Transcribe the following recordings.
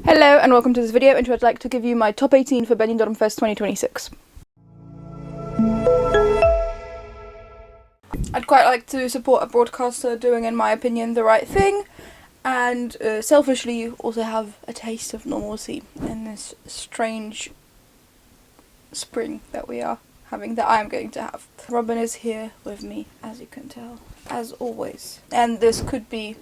Hello and welcome to this video in which I'd like to give you my top 18 for Benidormfest 2026. I'd quite like to support a broadcaster doing, in my opinion, the right thing, and selfishly also have a taste of normalcy in this strange spring that we are having, that I am going to have. Robin is here with me, as you can tell, as always, and this could be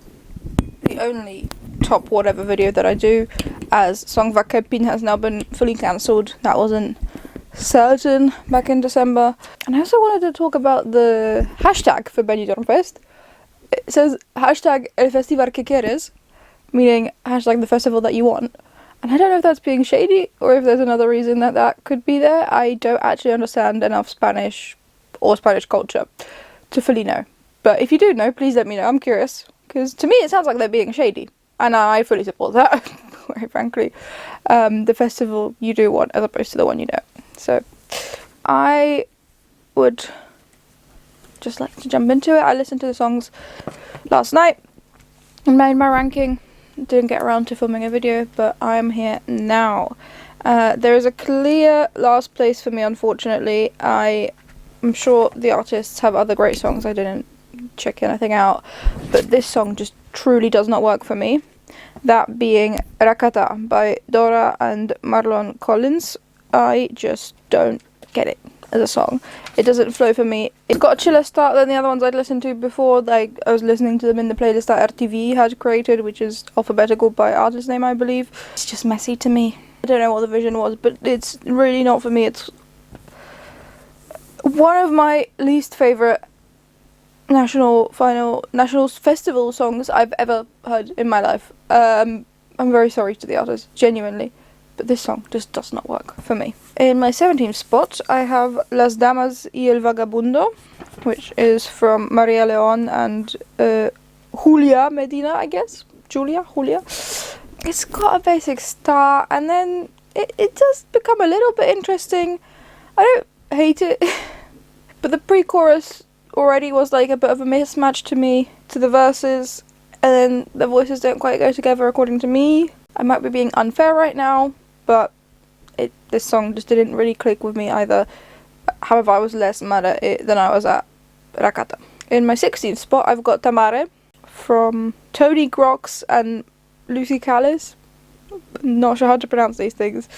the only top whatever video that I do, as Song Vakepin has now been fully cancelled. That wasn't certain back in December. And I also wanted to talk about the hashtag for Benidormfest. It says hashtag El Festival que quieres, meaning hashtag the festival that you want. And I don't know if that's being shady or if there's another reason that that could be there. I don't actually understand enough Spanish or Spanish culture to fully know. But if you do know, please let me know. I'm curious. Because to me it sounds like they're being shady. And I fully support that, quite frankly. The festival you do want as opposed to the one you don't. So I would just like to jump into it. I listened to the songs last night and made my ranking. Didn't get around to filming a video, but I'm here now. There is a clear last place for me, unfortunately. I'm sure the artists have other great songs. I didn't check anything out, but this song just truly does not work for me. That being Rakata by Dora and Marlon Collins. I just don't get it as a song. It doesn't flow for me. It's got a chiller start than the other ones I'd listened to before. Like, I was listening to them in the playlist that RTV had created, which is alphabetical by artist name, I believe. It's just messy to me. I don't know what the vision was, but it's really not for me. It's one of my least favourite national festival songs I've ever heard in my life. I'm very sorry to the artist, genuinely, but this song just does not work for me. In my 17th spot, I have Las Damas y el Vagabundo, which is from Maria Leon and Julia Medina, I guess. Julia. It's got a basic start, and then it does become a little bit interesting. I don't hate it, but the pre-chorus already was like a bit of a mismatch to me, to the verses, and then the voices don't quite go together according to me. I might be being unfair right now, but this song just didn't really click with me either. However, I was less mad at it than I was at Rakata. In my 16th spot, I've got Tamare from Tony Grox and Lucy Callis. Not sure how to pronounce these things.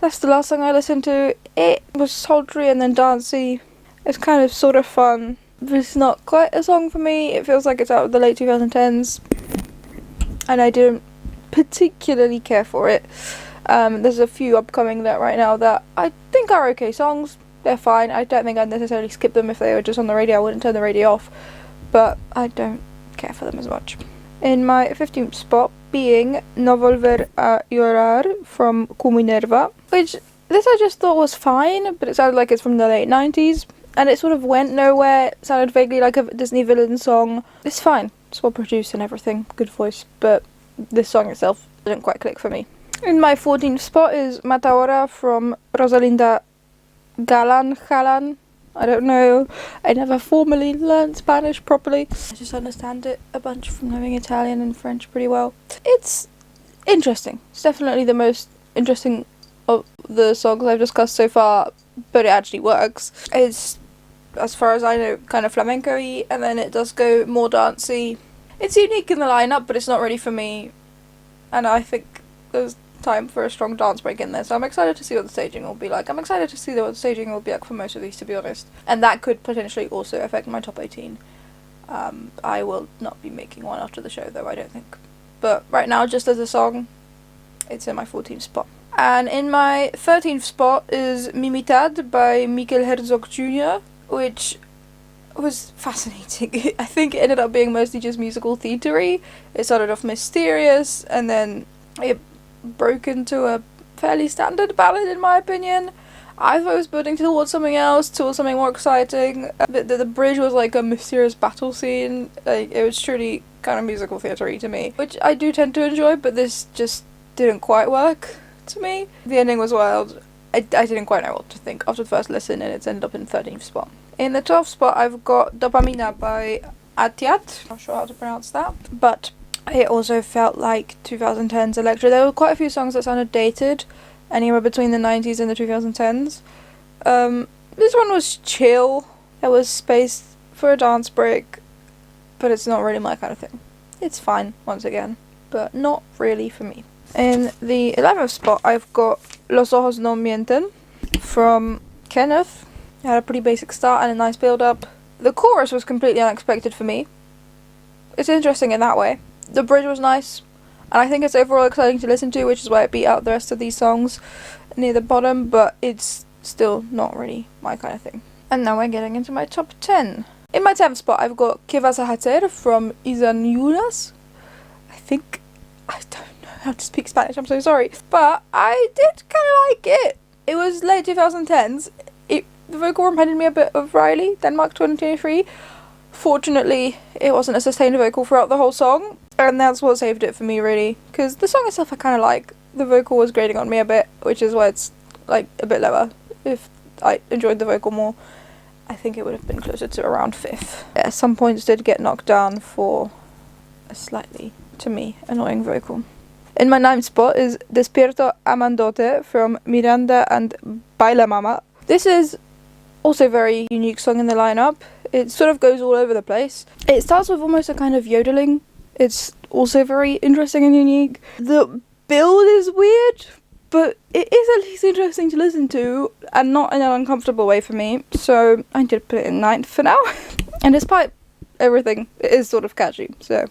That's the last song I listened to. It was sultry and then dancey. It's kind of sort of fun. It's not quite a song for me. It feels like it's out of the late 2010s, and I didn't particularly care for it. There's a few upcoming that right now that I think are okay songs. They're fine. I don't think I'd necessarily skip them if they were just on the radio. I wouldn't turn the radio off, but I don't care for them as much. In my 15th spot being No Volver a Llorar from Cu Minerva, which this I just thought was fine, but it sounded like it's from the late 90s. And it sort of went nowhere. It sounded vaguely like a Disney villain song. It's fine. It's well produced and everything. Good voice. But this song itself didn't quite click for me. In my 14th spot is Mataora from Rosalinda Galan. I don't know. I never formally learned Spanish properly. I just understand it a bunch from knowing Italian and French pretty well. It's interesting. It's definitely the most interesting of the songs I've discussed so far, but it actually works. It's, as far as I know, kind of flamenco-y, and then it does go more dancey. It's unique in the lineup, but it's not really for me, and I think there's time for a strong dance break in there, so I'm excited to see what the staging will be like. I'm excited to see what the staging will be like for most of these, to be honest, and that could potentially also affect my top 18. I will not be making one after the show, though, I don't think. But right now, just as a song, it's in my 14th spot. And in my 13th spot is Mimitad by Mikel Herzog Jr., which was fascinating. I think it ended up being mostly just musical theatery. It started off mysterious, and then it broke into a fairly standard ballad, in my opinion. I thought it was building towards something else, towards something more exciting. The bridge was like a mysterious battle scene. Like, it was truly kind of musical theatery to me, which I do tend to enjoy, but this just didn't quite work to me. The ending was wild. I didn't quite know what to think after the first listen, and it's ended up in 13th spot. In the 12th spot, I've got Dopamina by Atiat. Not sure how to pronounce that, but it also felt like 2010s electro. There were quite a few songs that sounded dated, anywhere between the 90s and the 2010s. This one was chill. There was space for a dance break, but it's not really my kind of thing. It's fine, once again, but not really for me. In the 11th spot, I've got Los Ojos No Mienten from Kenneth. It had a pretty basic start and a nice build-up. The chorus was completely unexpected for me. It's interesting in that way. The bridge was nice, and I think it's overall exciting to listen to, which is why it beat out the rest of these songs near the bottom, but it's still not really my kind of thing. And now we're getting into my top 10. In my 10th spot, I've got ¿Qué vas a hacer from Isaniulas. I don't know how to speak Spanish, I'm so sorry. But I did kind of like it. It was late 2010s. The vocal reminded me a bit of Riley, Denmark 2023. Fortunately, it wasn't a sustained vocal throughout the whole song, and that's what saved it for me, really. Because the song itself I kind of like. The vocal was grating on me a bit, which is why it's like a bit lower. If I enjoyed the vocal more, I think it would have been closer to around 5th. Yeah, some points did get knocked down for a slightly, to me, annoying vocal. In my 9th spot is Despierto Amandote from Miranda and Baila Mama. This is also a very unique song in the lineup. It sort of goes all over the place. It starts with almost a kind of yodeling. It's also very interesting and unique. The build is weird, but it is at least interesting to listen to, and not in an uncomfortable way for me, so I did put it in 9th for now. And despite everything, it is sort of catchy, so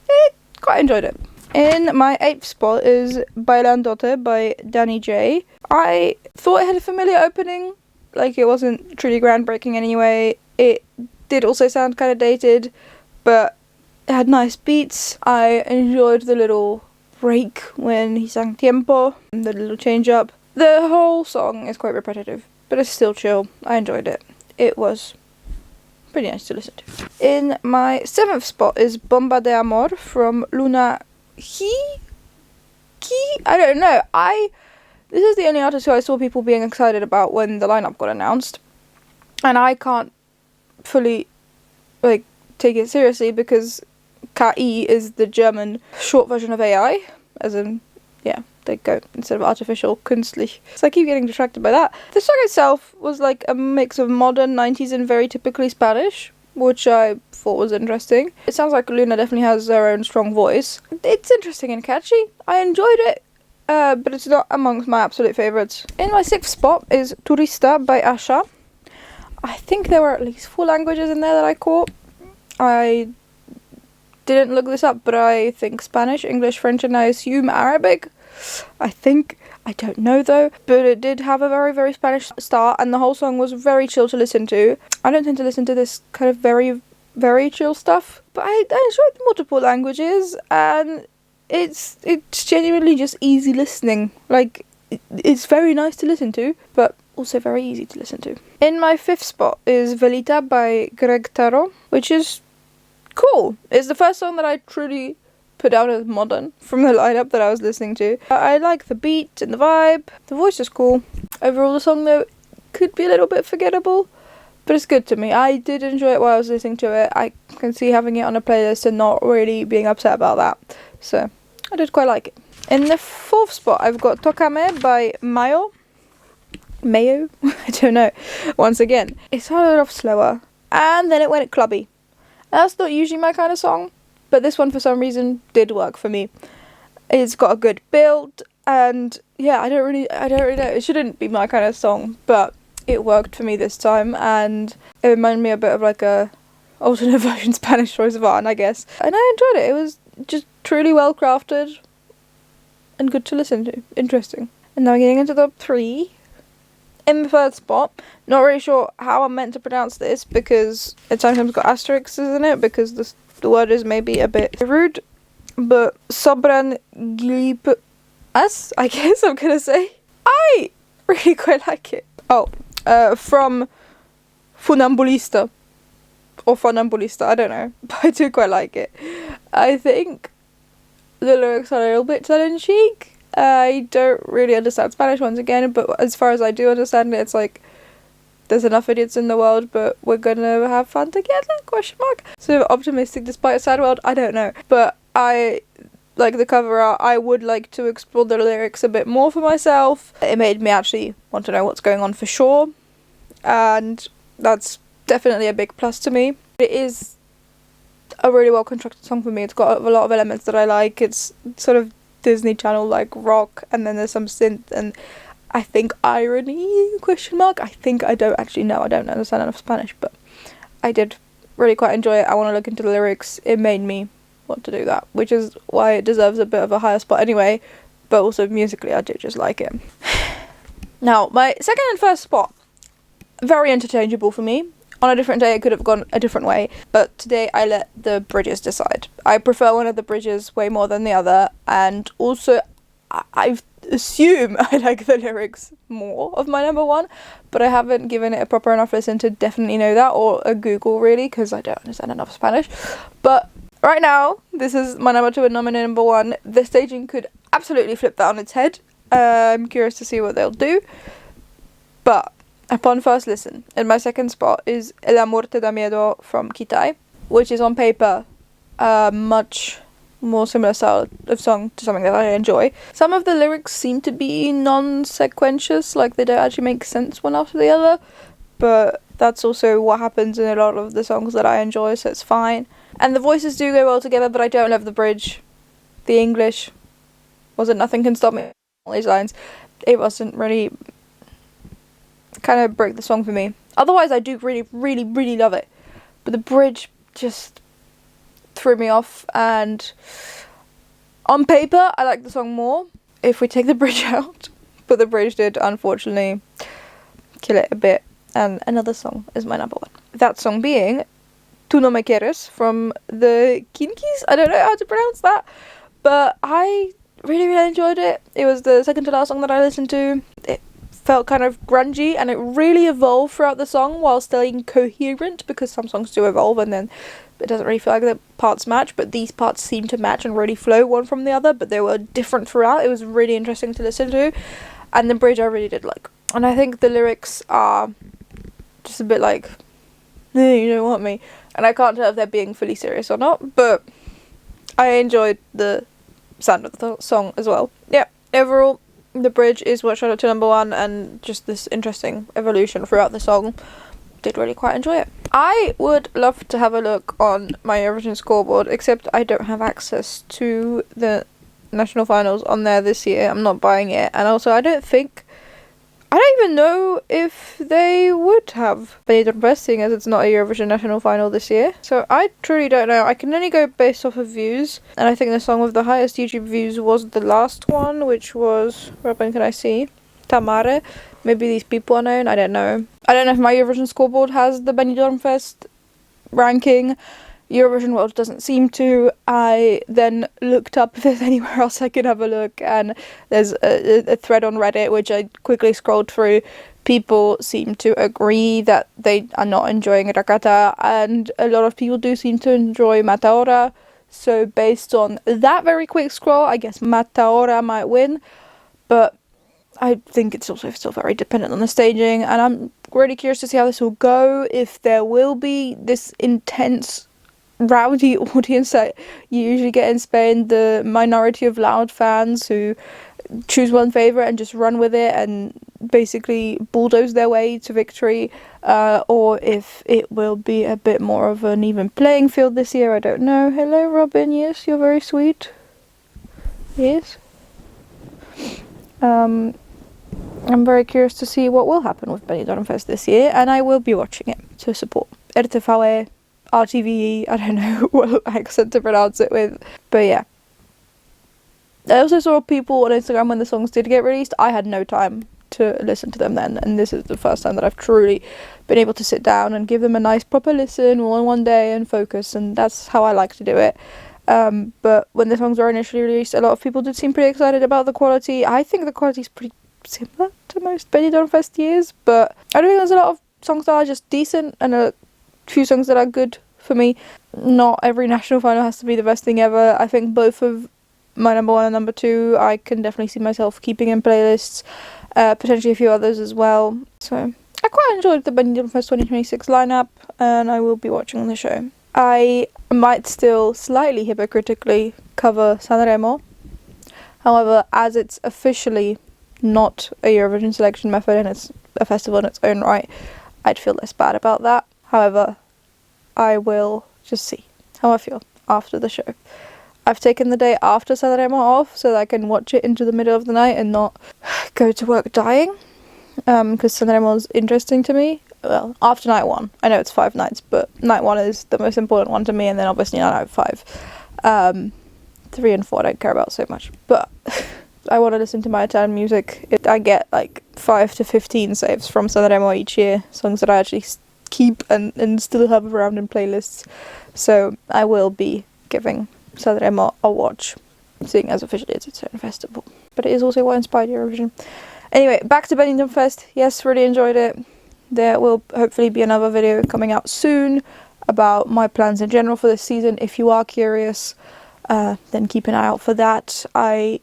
I quite enjoyed it. In my 8th spot is Bailandote by Danny J. I thought it had a familiar opening, like it wasn't truly groundbreaking anyway. It did also sound kind of dated, but it had nice beats. I enjoyed the little break when he sang Tiempo, the little change up. The whole song is quite repetitive, but it's still chill. I enjoyed it. It was pretty nice to listen to. In my 7th spot is Bomba de Amor from Luna Ki? I don't know. This is the only artist who I saw people being excited about when the lineup got announced, and I can't fully take it seriously because KI is the German short version of AI, as in, yeah, they go instead of artificial, künstlich. So I keep getting distracted by that. The song itself was like a mix of modern 90s and very typically Spanish, which I thought was interesting. It sounds like Luna definitely has her own strong voice. It's interesting and catchy. I enjoyed it. But it's not amongst my absolute favourites. In my 6th spot is Turista by Asha. I think there were at least 4 languages in there that I caught. I didn't look this up, but I think Spanish, English, French, and I assume Arabic. I don't know though. But it did have a very, very Spanish start, and the whole song was very chill to listen to. I don't tend to listen to this kind of very, very chill stuff, but I enjoyed the multiple languages, and it's genuinely just easy listening. Like, it's very nice to listen to, but also very easy to listen to. In my 5th spot is Velita by Greg Taro, which is cool. It's the first song that I truly put out as modern from the lineup that I was listening to. I like the beat and the vibe. The voice is cool. Overall, the song though could be a little bit forgettable, but it's good to me. I did enjoy it while I was listening to it. I can see having it on a playlist and not really being upset about that. So I did quite like it. In the 4th spot, I've got Tokame by Mayo. I don't know. Once again, it started off slower, and then it went clubby. That's not usually my kind of song, but this one for some reason did work for me. It's got a good build, and yeah, I don't really know. It shouldn't be my kind of song, but it worked for me this time, and it reminded me a bit of like a alternate version Spanish choice of art, I guess. And I enjoyed it. It was just truly well crafted and good to listen to. Interesting. And now getting into the 3. In the 3rd spot, not really sure how I'm meant to pronounce this because it sometimes got asterisks in it because the word is maybe a bit rude, but Sobran Glip As, I guess I'm gonna say. I really quite like it. From Funambulista or Funambulista, I don't know, but I do quite like it. I think the lyrics are a little bit tongue-in-cheek. I don't really understand Spanish once again, but as far as I do understand it, it's like there's enough idiots in the world, but we're gonna have fun together, ? So optimistic despite a sad world, I don't know. But I like the cover art. I would like to explore the lyrics a bit more for myself. It made me actually want to know what's going on for sure, and that's definitely a big plus to me. It is a really well constructed song for me. It's got a lot of elements that I like. It's sort of Disney Channel like rock, and then there's some synth and I think irony ? I think I don't actually know. I don't understand enough Spanish, but I did really quite enjoy it. I want to look into the lyrics. It made me want to do that, which is why it deserves a bit of a higher spot anyway, but also musically I do just like it. Now, my second and first spot, very interchangeable for me. On a different day it could have gone a different way, but today I let the bridges decide. I prefer one of the bridges way more than the other, and also I assume I like the lyrics more of my number one, but I haven't given it a proper enough listen to definitely know that, or a Google really, because I don't understand enough Spanish. But right now, this is my number two and nominated number one. The staging could absolutely flip that on its head. I'm curious to see what they'll do. But upon first listen, in my second spot is El Amor Te Da Miedo from Kitai, which is on paper much more similar style of song to something that I enjoy. Some of the lyrics seem to be non-sequentious, like they don't actually make sense one after the other, but that's also what happens in a lot of the songs that I enjoy, so it's fine. And the voices do go well together, but I don't love the bridge. The English wasn't Nothing Can Stop Me, all these lines. It wasn't really, kind of broke the song for me. Otherwise I do really, really, really love it, but the bridge just threw me off, and on paper I like the song more if we take the bridge out, but the bridge did unfortunately kill it a bit. And another song is my number one, that song being Tu No Me Quieres from the Kinkies. I don't know how to pronounce that, but I really, really enjoyed it. It was the second to last song that I listened to. It felt kind of grungy, and it really evolved throughout the song while staying coherent, because some songs do evolve and then it doesn't really feel like the parts match, but these parts seem to match and really flow one from the other, but they were different throughout. It was really interesting to listen to, and the bridge I really did like. And I think the lyrics are just a bit like, you don't want me, and I can't tell if they're being fully serious or not, but I enjoyed the sound of the song as well. Yeah, overall the bridge is what shot it to number one, and just this interesting evolution throughout the song. Did really quite enjoy it. I would love to have a look on my Eurovision scoreboard, except I don't have access to the national finals on there this year. I'm not buying it, and also I don't even know if they would have Benidormfest, seeing as it's not a Eurovision national final this year. So I truly don't know. I can only go based off of views, and I think the song with the highest YouTube views was the last one, which was, where can I see? Tamare. Maybe these people are known, I don't know. I don't know if my Eurovision scoreboard has the Benidormfest ranking. Eurovision World doesn't seem to. I then looked up if there's anywhere else I could have a look, and there's a thread on Reddit which I quickly scrolled through. People seem to agree that they are not enjoying Rakata, and a lot of people do seem to enjoy Mataora. So based on that very quick scroll, I guess Mataora might win, but I think it's also still very dependent on the staging, and I'm really curious to see how this will go, if there will be this intense rowdy audience that you usually get in Spain, the minority of loud fans who choose one favourite and just run with it and basically bulldoze their way to victory, or if it will be a bit more of an even playing field this year. I don't know. Hello Robin, yes, you're very sweet. Yes. I'm very curious to see what will happen with Benidormfest this year, and I will be watching it to support RTV, RTVE, I don't know what accent to pronounce it with, but yeah. I also saw people on Instagram when the songs did get released. I had no time to listen to them then, and this is the first time that I've truly been able to sit down and give them a nice proper listen all in one day and focus, and that's how I like to do it. But when the songs were initially released, a lot of people did seem pretty excited about the quality. I think the quality is pretty similar to most Benidormfest years, but I do think there's a lot of songs that are just decent and a few songs that are good for me. Not every national final has to be the best thing ever. I think both of my number one and number two I can definitely see myself keeping in playlists, potentially a few others as well. So I quite enjoyed the Benidormfest 2026 lineup, and I will be watching the show. I might still slightly hypocritically cover Sanremo. However, as it's officially not a Eurovision selection method and it's a festival in its own right, I'd feel less bad about that. However, I will just see how I feel after the show. I've taken the day after Sanremo off so that I can watch it into the middle of the night and not go to work dying, because Sanremo's interesting to me. Well, after night 1. I know it's 5 nights, but night 1 is the most important one to me, and then obviously night 5. 3 and 4 I don't care about so much, but I want to listen to my Italian music. I get like 5 to 15 saves from Sanremo each year, songs that I actually keep and still have around in playlists, so I will be giving Sanremo a watch, seeing as officially it's its own festival. But it is also what inspired Eurovision. Anyway, back to Benidormfest. Yes, really enjoyed it. There will hopefully be another video coming out soon about my plans in general for this season. If you are curious, then keep an eye out for that. I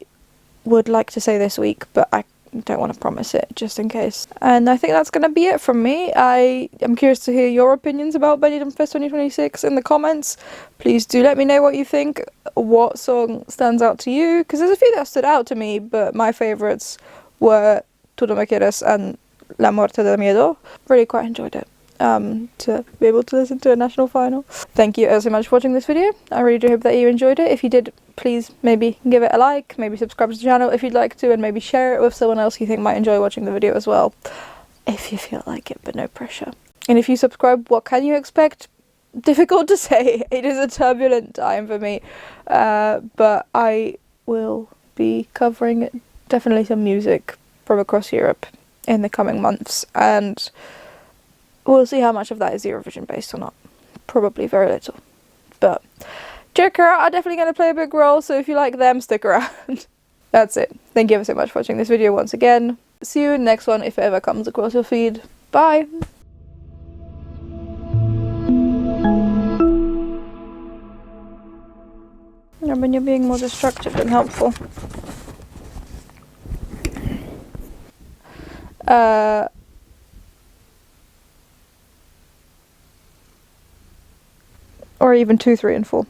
would like to say this week, but I don't want to promise it, just in case. And I think that's going to be it from me. I am curious to hear your opinions about Benidormfest 2026 in the comments. Please do let me know what you think, what song stands out to you, because there's a few that stood out to me, but my favourites were Tu no me quieres and La muerte de miedo. Really quite enjoyed it. To be able to listen to a national final. Thank you so much for watching this video. I really do hope that you enjoyed it. If you did, please maybe give it a like, maybe subscribe to the channel if you'd like to, and maybe share it with someone else you think might enjoy watching the video as well, if you feel like it, but no pressure. And if you subscribe, what can you expect? Difficult to say. It is a turbulent time for me, but I will be covering definitely some music from across Europe in the coming months, and we'll see how much of that is Eurovision based or not. Probably very little. But Joker are definitely going to play a big role, so if you like them, stick around. That's it. Thank you ever so much for watching this video once again. See you in the next one if it ever comes across your feed. Bye! I mean, you're being more destructive than helpful. Or even 2, 3, and 4.